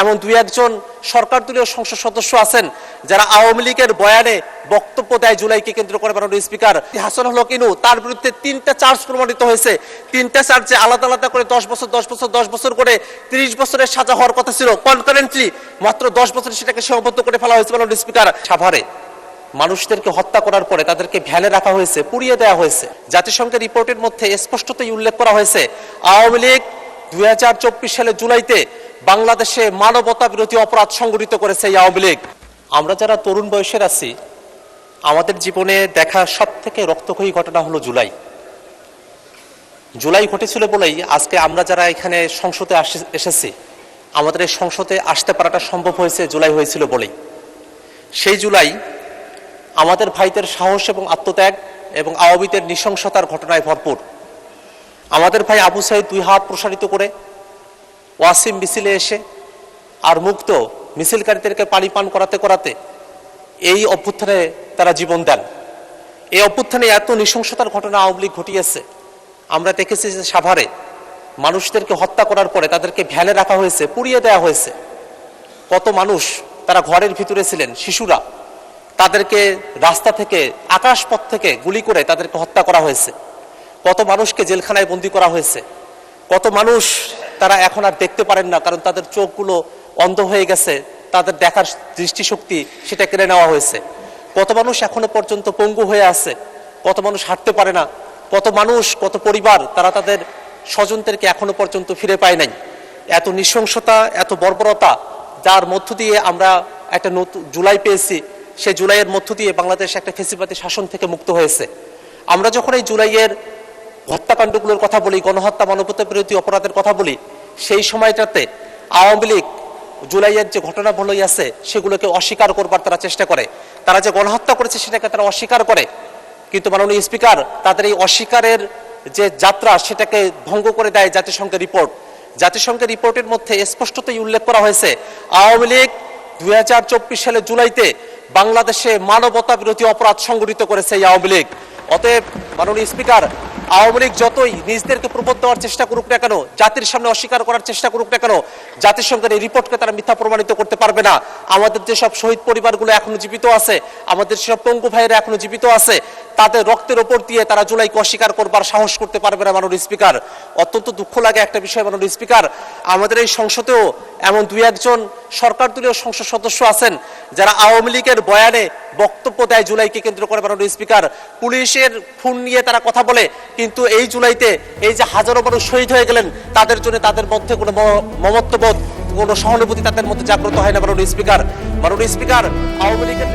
এমন দুই একজন সরকার দলীয় সংসদ সদস্য আছেন যারা আওয়ামী লীগের বয়ানে বক্তব্য দেয় জুলাইকে কেন্দ্র করে। মাননীয় স্পিকার, হাসানুল হক ইনু, তার বিরুদ্ধে 3টা চার্জ প্রমাণিত হয়েছে। 3টা চার্জে আলাদা আলাদা করে 10 বছর 10 বছর 10 বছর করে 30 বছরের সাজা হওয়ার কথা ছিল। কনকারেন্টলি মাত্র 10 বছরে সেটাকে সীমাবদ্ধ করে ফেলা হয়েছে। মাননীয় স্পিকার, সাভারে মানুষদেরকে হত্যা করার পরে তাদেরকে ভ্যানে রাখা হয়েছে, পুড়িয়ে দেওয়া হয়েছে। জাতিসংঘের রিপোর্টের মধ্যে স্পষ্টতই উল্লেখ করা হয়েছে আওয়ামী লীগ 2024 সালের জুলাইতে বাংলাদেশে মানবতা বিরোধী অপরাধ সংগঠিত করেছে এই আওয়ামী লীগ। আমরা যারা তরুণ বয়সের আছি, আমাদের জীবনে দেখা সব থেকে রক্তক্ষয়ী ঘটনা হলো জুলাই। জুলাই ঘটেছিল বলেই আজকে আমরা যারা এখানে সংসদে এসেছি, আমাদের এই সংসদে আসতে পারাটা সম্ভব হয়েছে জুলাই হয়েছিল বলেই। সেই জুলাই আমাদের ভাইদের সাহস এবং আত্মত্যাগ এবং আওয়ামীদের নৃশংসতার ঘটনায় ভরপুর। আমাদের ভাই আবু সাইদ 2 হাত প্রসারিত করে ওয়াসিম মিছিলে এসে আর মুক্ত মিছিলকারীদেরকে পানি পান করাতে করাতে এই অভ্যুত্থানে তারা জীবন দেন। এই অভ্যুত্থানে এত নৃশংসতার ঘটনা আওয়ামী লীগ ঘটিয়েছে। আমরা দেখেছি যে সাভারে মানুষদেরকে হত্যা করার পরে তাদেরকে ভ্যানে রাখা হয়েছে, পুড়িয়ে দেওয়া হয়েছে। কত মানুষ তারা ঘরের ভিতরে ছিলেন, শিশুরা, তাদেরকে রাস্তা থেকে আকাশপথ থেকে গুলি করে তাদেরকে হত্যা করা হয়েছে। কত মানুষকে জেলখানায় বন্দী করা হয়েছে। কত মানুষ তারা এখন আর দেখতে পারেন না, কারণ তাদের চোখগুলো অন্ধ হয়ে গেছে, তাদের দেখার দৃষ্টিশক্তি সেটা কেড়ে নেওয়া হয়েছে। কত মানুষ এখনো পর্যন্ত পঙ্গু হয়ে আছে, কত মানুষ হাঁটতে পারে না, কত মানুষ, কত পরিবার তারা তাদের স্বজনদেরকে এখনো পর্যন্ত ফিরে পায় নাই। এত নৃশংসতা, এত বর্বরতা, যার মধ্য দিয়ে আমরা একটা নতুন জুলাই পেয়েছি, সেই জুলাইয়ের মধ্য দিয়ে বাংলাদেশ একটা ফ্যাসিবাদী শাসন থেকে মুক্ত হয়েছে। আমরা যখন এই জুলাইয়ের হত্যাকাণ্ডগুলোর কথা বলি, গণহত্যা, মানবতা বিরোধী অপরাধের কথা বলি, সেই সময়টাতে আওয়ামী লীগ জুলাইয়ের যে ঘটনাবলী আছে সেগুলোকে অস্বীকার করবার তারা চেষ্টা করে। তারা যে গণহত্যা করেছে সেটাকে তারা অস্বীকার করে। কিন্তু মাননীয় স্পিকার, তাদের এই অস্বীকারের যে যাত্রা সেটাকে ভঙ্গ করে দেয় জাতিসংঘের রিপোর্ট। জাতিসংঘের রিপোর্টের মধ্যে স্পষ্টতই উল্লেখ করা হয়েছে আওয়ামী লীগ 2024 সালের জুলাইতে বাংলাদেশে মানবতা বিরোধী অপরাধ সংগঠিত করেছে এই আওয়ামী লীগ। অতএব মাননীয় স্পিকার, আওয়ামী লীগ যতই নিজদেরকে প্রবোধ দেওয়ার চেষ্টা করুক না কেন, জাতির সামনে অস্বীকার করার চেষ্টা করুক না কেন, জাতিসংঘের এই রিপোর্টকে তারা মিথ্যা প্রমাণিত করতে পারবে না। আমাদের যেসব শহীদ পরিবারগুলো এখনো জীবিত আছে, আমাদের যেসব পঙ্গু ভাইয়েরা এখনো জীবিত আছে, তাদের রক্তের ওপর দিয়ে তারা জুলাইকে অস্বীকার করবার সাহস করতে পারবে না। মাননীয় স্পিকার, অত্যন্ত দুঃখ লাগে একটা বিষয় মাননীয় স্পিকার, আমাদের এই সংসদেও এমন দুই একজন সরকার দলীয় সংসদ সদস্য আছেন যারা আওয়ামী লীগের বয়ানে বক্তব্য দেয় জুলাইকে কেন্দ্র করে। মাননীয় স্পিকার, পুলিশের খুন নিয়ে তারা কথা বলে, কিন্তু এই জুলাইতে এই যে হাজারো মানুষ শহীদ হয়ে গেলেন, তাদের জন্য তাদের মধ্যে কোনো মমত্ববোধ, কোনো সহানুভূতি তাদের মধ্যে জাগ্রত হয় না। মাননীয় স্পিকার, আওয়ামী লীগের